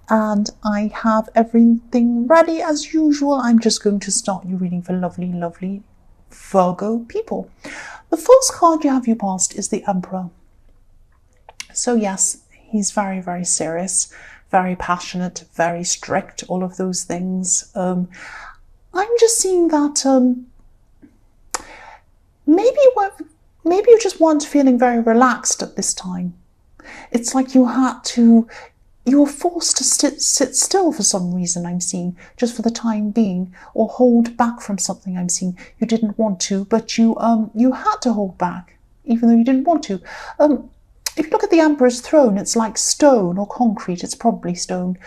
And I have everything ready as usual. I'm just going to start your reading for lovely, lovely Virgo people. The first card you have your past is the Emperor. So yes, he's very, very serious, very passionate, very strict, all of those things. I'm just seeing that maybe you just weren't feeling very relaxed at this time. It's like you were forced to sit still for some reason, I'm seeing, just for the time being, or hold back from something, I'm seeing. You didn't want to, but you had to hold back, even though you didn't want to. If you look at the Emperor's throne, it's like stone or concrete. It's probably stone.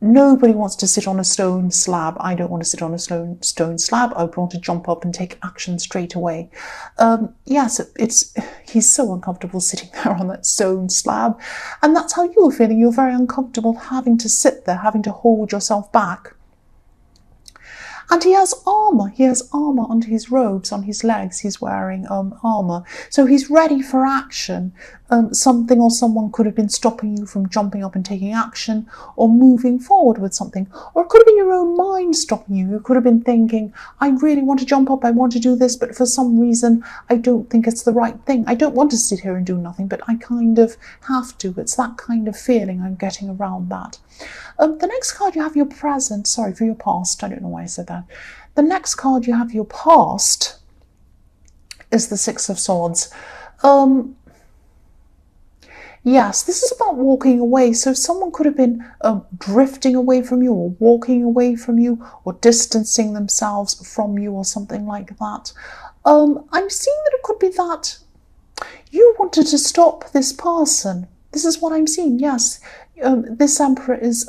Nobody wants to sit on a stone slab. I don't want to sit on a stone slab. I would want to jump up and take action straight away. Yes, he's so uncomfortable sitting there on that stone slab. And that's how you were feeling. You're very uncomfortable having to sit there, having to hold yourself back. And he has armour. He has armour under his robes, on his legs. He's wearing armour. So he's ready for action. Something or someone could have been stopping you from jumping up and taking action or moving forward with something. Or it could have been your own mind stopping you. You could have been thinking, I really want to jump up, I want to do this, but for some reason I don't think it's the right thing. I don't want to sit here and do nothing, but I kind of have to. It's that kind of feeling I'm getting around that. The next card you have your present, sorry, for your past. I don't know why I said that. The next card you have your past is the Six of Swords. Yes, this is about walking away. So someone could have been drifting away from you, or walking away from you, or distancing themselves from you, or something like that. I'm seeing that it could be that you wanted to stop this person. This is what I'm seeing, yes. This Emperor is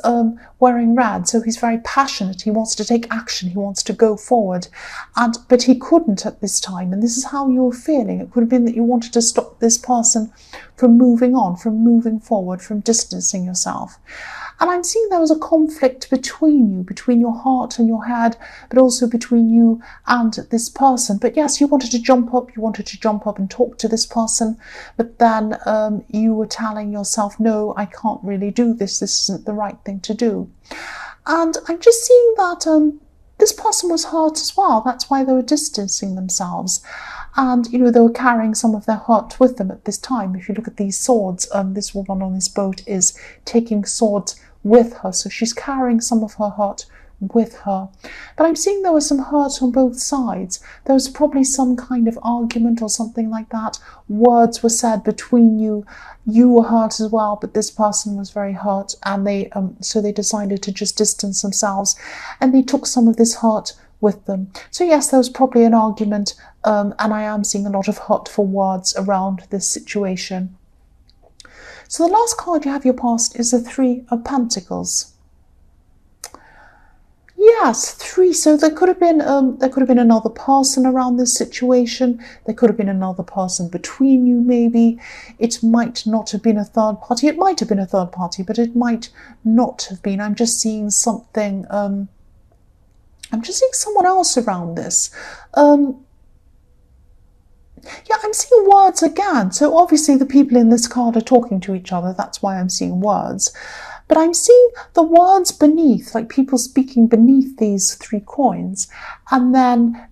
wearing red, so he's very passionate. He wants to take action. He wants to go forward, but he couldn't at this time. And this is how you were feeling. It could have been that you wanted to stop this person from moving on, from moving forward, from distancing yourself. And I'm seeing there was a conflict between you, between your heart and your head, but also between you and this person. But yes, you wanted to jump up. You wanted to jump up and talk to this person. But then you were telling yourself, no, I can't really do this. This isn't the right thing to do. And I'm just seeing that this person was hurt as well. That's why they were distancing themselves. And, you know, they were carrying some of their hurt with them at this time. If you look at these swords, this woman on this boat is taking swords with her. So she's carrying some of her hurt with her. But I'm seeing there was some hurt on both sides. There was probably some kind of argument or something like that. Words were said between you. You were hurt as well, but this person was very hurt, and so they decided to just distance themselves, and they took some of this hurt with them. So yes, there was probably an argument, and I am seeing a lot of hurtful words around this situation. So the last card you have your past is the Three of Pentacles. Yes, three. So there could have been another person around this situation. There could have been another person between you, maybe. It might not have been a third party. It might have been a third party, but it might not have been. I'm just seeing something. I'm just seeing someone else around this. Yeah, I'm seeing words again. So obviously the people in this card are talking to each other. That's why I'm seeing words. But I'm seeing the words beneath, like people speaking beneath these three coins. And then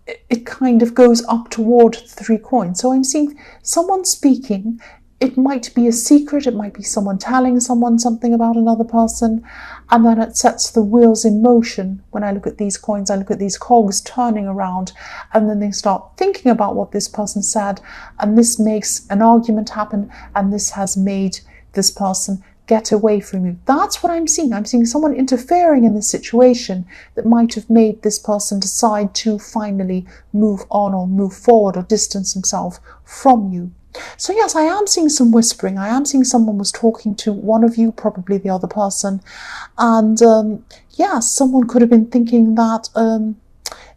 it kind of goes up toward the three coins. So I'm seeing someone speaking. It might be a secret. It might be someone telling someone something about another person. And then it sets the wheels in motion. When I look at these coins, I look at these cogs turning around, and then they start thinking about what this person said. And this makes an argument happen. And this has made this person get away from you. That's what I'm seeing. I'm seeing someone interfering in this situation that might have made this person decide to finally move on or move forward or distance himself from you. So yes, I am seeing some whispering. I am seeing someone was talking to one of you, probably the other person. And yes, someone could have been thinking that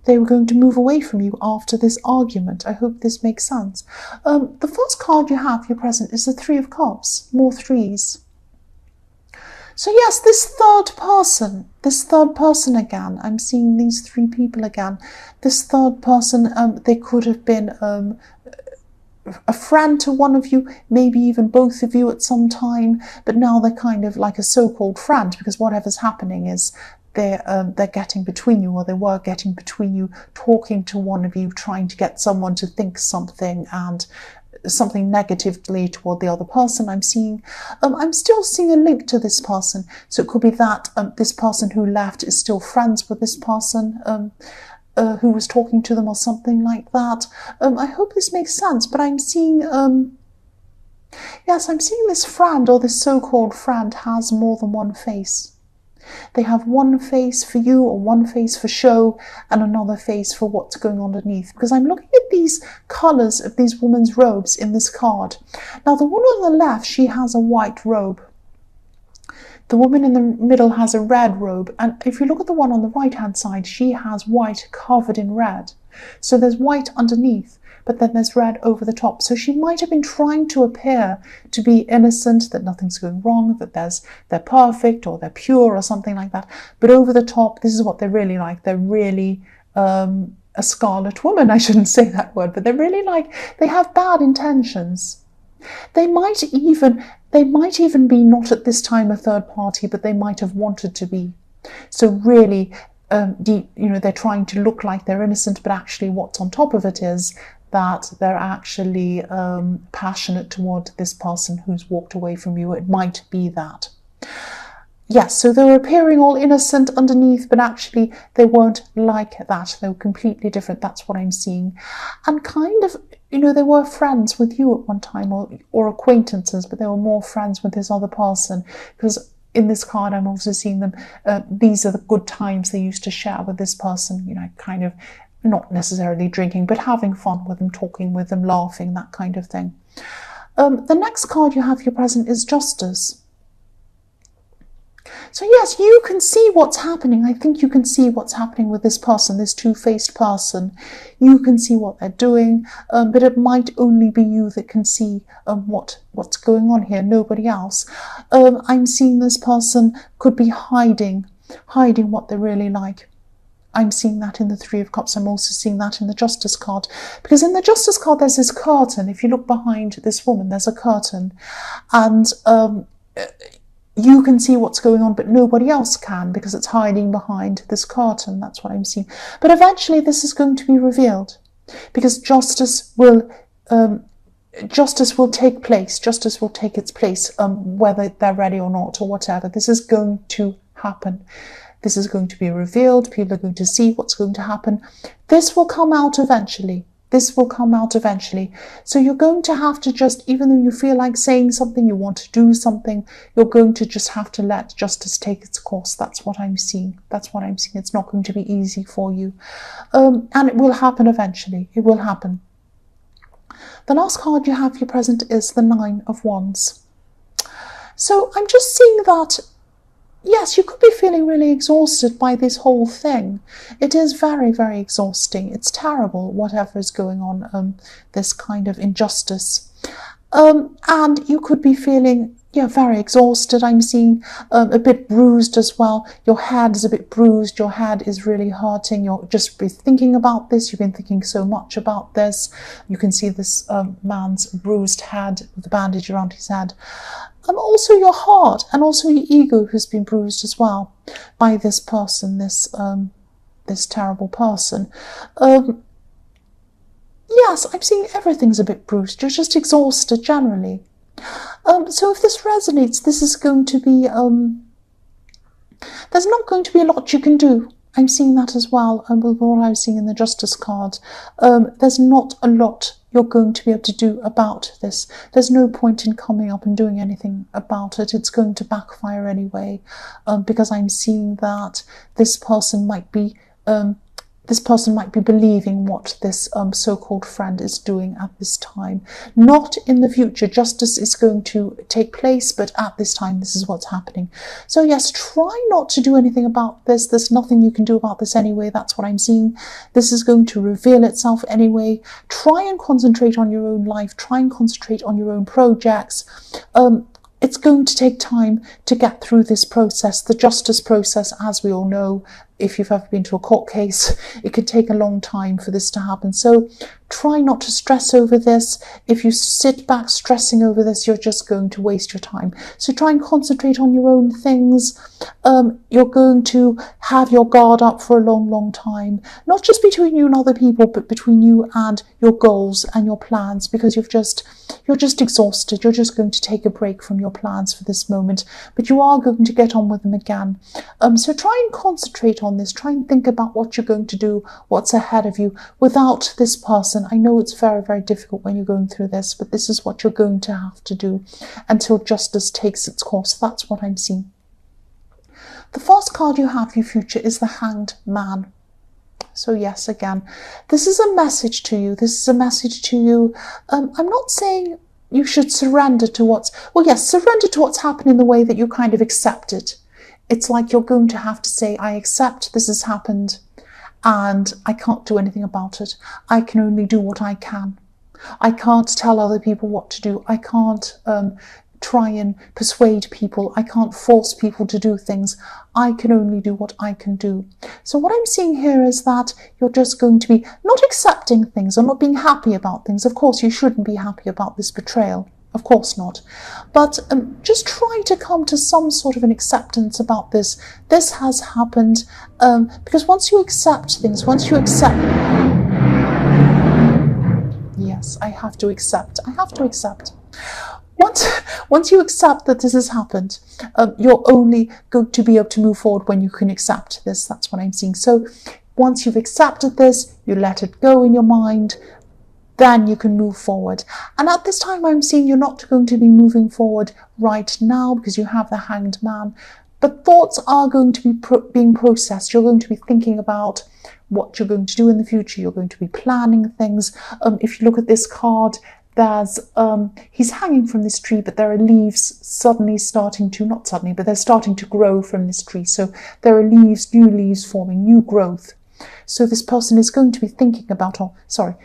they were going to move away from you after this argument. I hope this makes sense. The first card you have, your present, is the Three of Cups. More threes. So yes, this third person again, I'm seeing these three people again. This third person, they could have been a friend to one of you, maybe even both of you at some time, but now they're kind of like a so-called friend, because whatever's happening is they're getting between you, or they were getting between you, talking to one of you, trying to get someone to think something and something negatively toward the other person. I'm still seeing a link to this person, so it could be that this person who left is still friends with this person who was talking to them, or something like that. I hope this makes sense, but I'm seeing yes, I'm seeing this friend, or this so-called friend, has more than one face. They have one face for you, or one face for show, and another face for what's going on underneath. Because I'm looking at these colours of these women's robes in this card. Now, the one on the left, she has a white robe. The woman in the middle has a red robe. And if you look at the one on the right-hand side, she has white covered in red. So there's white underneath, but then there's red over the top. So she might have been trying to appear to be innocent, that nothing's going wrong, that they're perfect, or they're pure, or something like that. But over the top, this is what they're really like. They're really a scarlet woman. I shouldn't say that word, but they're really like, they have bad intentions. They might even be not at this time a third party, but they might have wanted to be. So really, they're trying to look like they're innocent, but actually what's on top of it is that they're actually passionate toward this person who's walked away from you. It might be that. Yes, so they were appearing all innocent underneath, but actually they weren't like that. They were completely different. That's what I'm seeing. And kind of, they were friends with you at one time, or acquaintances, but they were more friends with this other person, because in this card I'm also seeing them, these are the good times they used to share with this person, kind of not necessarily drinking, but having fun with them, talking with them, laughing, that kind of thing. The next card you have here present is Justice. So yes, you can see what's happening. I think you can see what's happening with this person, this two-faced person. You can see what they're doing, but it might only be you that can see what's going on here, nobody else. I'm seeing this person could be hiding what they're really like. I'm seeing that in the Three of Cups. I'm also seeing that in the Justice card. Because in the Justice card, there's this curtain. If you look behind this woman, there's a curtain. And you can see what's going on, but nobody else can, because it's hiding behind this curtain. That's what I'm seeing. But eventually this is going to be revealed, because justice will take place. Justice will take its place, whether they're ready or not, or whatever. This is going to happen. This is going to be revealed. People are going to see what's going to happen. This will come out eventually. This will come out eventually. So you're going to have to just, even though you feel like saying something, you want to do something, you're going to just have to let justice take its course. That's what I'm seeing. That's what I'm seeing. It's not going to be easy for you. And it will happen eventually. It will happen. The last card you have here present is the Nine of Wands. So I'm just seeing that, yes, you could be feeling really exhausted by this whole thing. It is very, very exhausting. It's terrible, whatever is going on, this kind of injustice. And you could be feeling, very exhausted. I'm seeing a bit bruised as well. Your head is a bit bruised. Your head is really hurting. You're just be thinking about this. You've been thinking so much about this. You can see this man's bruised head with the bandage around his head. Also your heart, and also your ego has been bruised as well by this person, this terrible person. Yes, I'm seeing everything's a bit bruised. You're just exhausted generally. So if this resonates, this is going to be, there's not going to be a lot you can do. I'm seeing that as well, with what I was seeing in the Justice card. There's not a lot you're going to be able to do about this. There's no point in coming up and doing anything about it. It's going to backfire anyway, because I'm seeing that this person might be believing what this so-called friend is doing at this time. Not in the future. Justice is going to take place, but at this time, this is what's happening. So yes, try not to do anything about this. There's nothing you can do about this anyway. That's what I'm seeing. This is going to reveal itself anyway. Try and concentrate on your own life. Try and concentrate on your own projects. It's going to take time to get through this process. The justice process, as we all know, if you've ever been to a court case, it could take a long time for this to happen. So try not to stress over this. If you sit back stressing over this, you're just going to waste your time. So try and concentrate on your own things. You're going to have your guard up for a long, long time. Not just between you and other people, but between you and your goals and your plans, because you're just exhausted. You're just going to take a break from your plans for this moment, but you are going to get on with them again. So try and concentrate on this. Try and think about what you're going to do, what's ahead of you without this person. I know it's very, very difficult when you're going through this, but this is what you're going to have to do until justice takes its course. That's what I'm seeing. The first card you have for your future is the Hanged Man. So yes, again, this is a message to you. This is a message to you. I'm not saying you should surrender to surrender to what's happened in the way that you kind of accept it. It's like you're going to have to say, I accept this has happened and I can't do anything about it. I can only do what I can. I can't tell other people what to do. I can't try and persuade people. I can't force people to do things. I can only do what I can do. So what I'm seeing here is that you're just going to be not accepting things or not being happy about things. Of course, you shouldn't be happy about this betrayal. Of course not. But just try to come to some sort of an acceptance about this. This has happened because once you accept things, once you accept... Yes, I have to accept. Once you accept that this has happened, you're only going to be able to move forward when you can accept this. That's what I'm seeing. So once you've accepted this, you let it go in your mind, then you can move forward. And at this time, I'm seeing you're not going to be moving forward right now because you have the Hanged Man. But thoughts are going to be being processed. You're going to be thinking about what you're going to do in the future. You're going to be planning things. If you look at this card, there's he's hanging from this tree, but there are leaves suddenly starting to, not suddenly, but they're starting to grow from this tree. So there are leaves, new leaves forming, new growth. So this person is going to be thinking about, the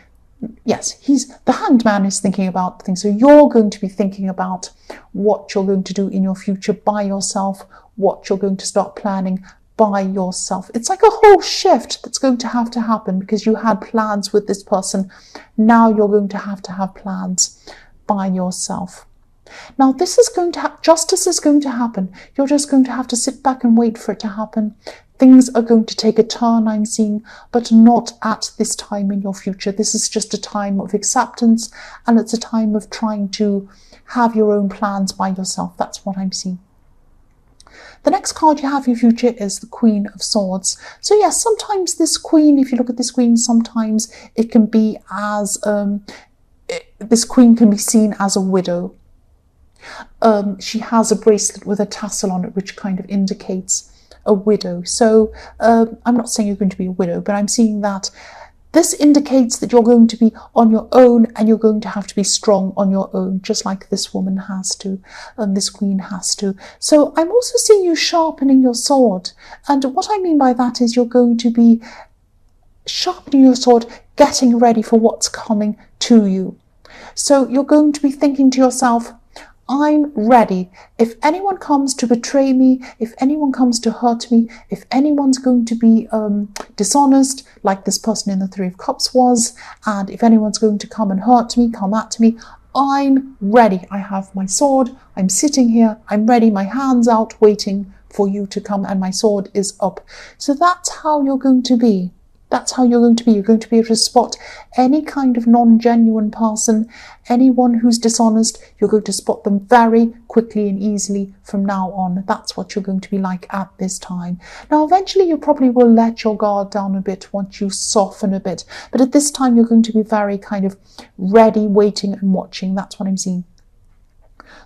Hanged Man is thinking about things. So you're going to be thinking about what you're going to do in your future by yourself, what you're going to start planning by yourself. It's like a whole shift that's going to happen because you had plans with this person. Now you're going to have plans by yourself. Now this is going to justice is going to happen. You're just going to have to sit back and wait for it to happen. Things are going to take a turn, I'm seeing, but not at this time in your future. This is just a time of acceptance, and it's a time of trying to have your own plans by yourself. That's what I'm seeing. The next card you have in your future is the Queen of Swords. So yes, sometimes this queen, if you look at this queen, sometimes it can be as, this queen can be seen as a widow. She has a bracelet with a tassel on it, which kind of indicates a widow. So I'm not saying you're going to be a widow, but I'm seeing that this indicates that you're going to be on your own and you're going to have to be strong on your own, just like this woman has to, and this queen has to. So I'm also seeing you sharpening your sword. And what I mean by that is you're going to be sharpening your sword, getting ready for what's coming to you. So you're going to be thinking to yourself, I'm ready. If anyone comes to betray me, if anyone comes to hurt me, if anyone's going to be dishonest, like this person in the Three of Cups was, and if anyone's going to come and hurt me, come at me, I'm ready. I have my sword. I'm sitting here. I'm ready. My hand's out waiting for you to come, and my sword is up. So that's how you're going to be. That's how you're going to be. You're going to be able to spot any kind of non-genuine person, anyone who's dishonest. You're going to spot them very quickly and easily from now on. That's what you're going to be like at this time. Now, eventually, you probably will let your guard down a bit once you soften a bit. But at this time, you're going to be very kind of ready, waiting and watching. That's what I'm seeing.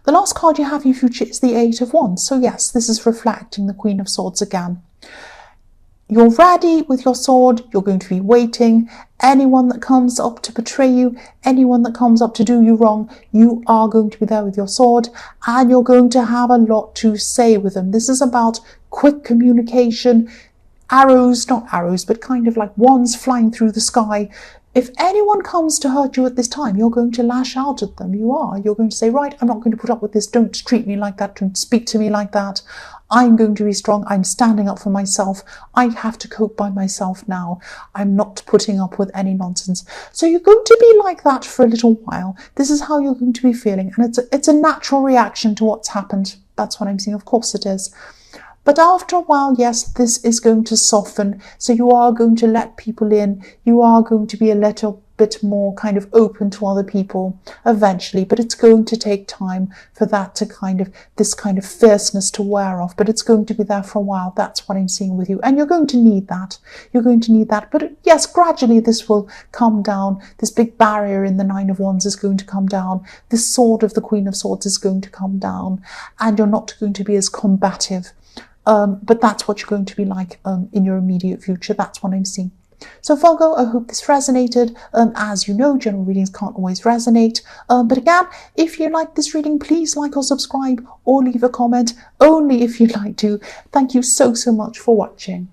The last card you have in your future is the Eight of Wands. So yes, this is reflecting the Queen of Swords again. You're ready with your sword, you're going to be waiting. Anyone that comes up to betray you, anyone that comes up to do you wrong, you are going to be there with your sword, and you're going to have a lot to say with them. This is about quick communication, arrows, not arrows, but kind of like wands flying through the sky. If anyone comes to hurt you at this time, you're going to lash out at them. You're going to say, right, I'm not going to put up with this. Don't treat me like that. Don't speak to me like that. I'm going to be strong. I'm standing up for myself. I have to cope by myself now. I'm not putting up with any nonsense. So you're going to be like that for a little while. This is how you're going to be feeling. And it's a natural reaction to what's happened. That's what I'm seeing. Of course it is. But after a while, yes, this is going to soften. So you are going to let people in. You are going to be a little bit more kind of open to other people eventually. But it's going to take time for that to this kind of fierceness to wear off. But it's going to be there for a while. That's what I'm seeing with you. And you're going to need that. You're going to need that. But yes, gradually this will come down. This big barrier in the Nine of Wands is going to come down. This sword of the Queen of Swords is going to come down. And you're not going to be as combative. But that's what you're going to be like in your immediate future. That's what I'm seeing. So Virgo, I hope this resonated. As you know, general readings can't always resonate. But again, if you like this reading, please like or subscribe or leave a comment, only if you'd like to. Thank you so much for watching.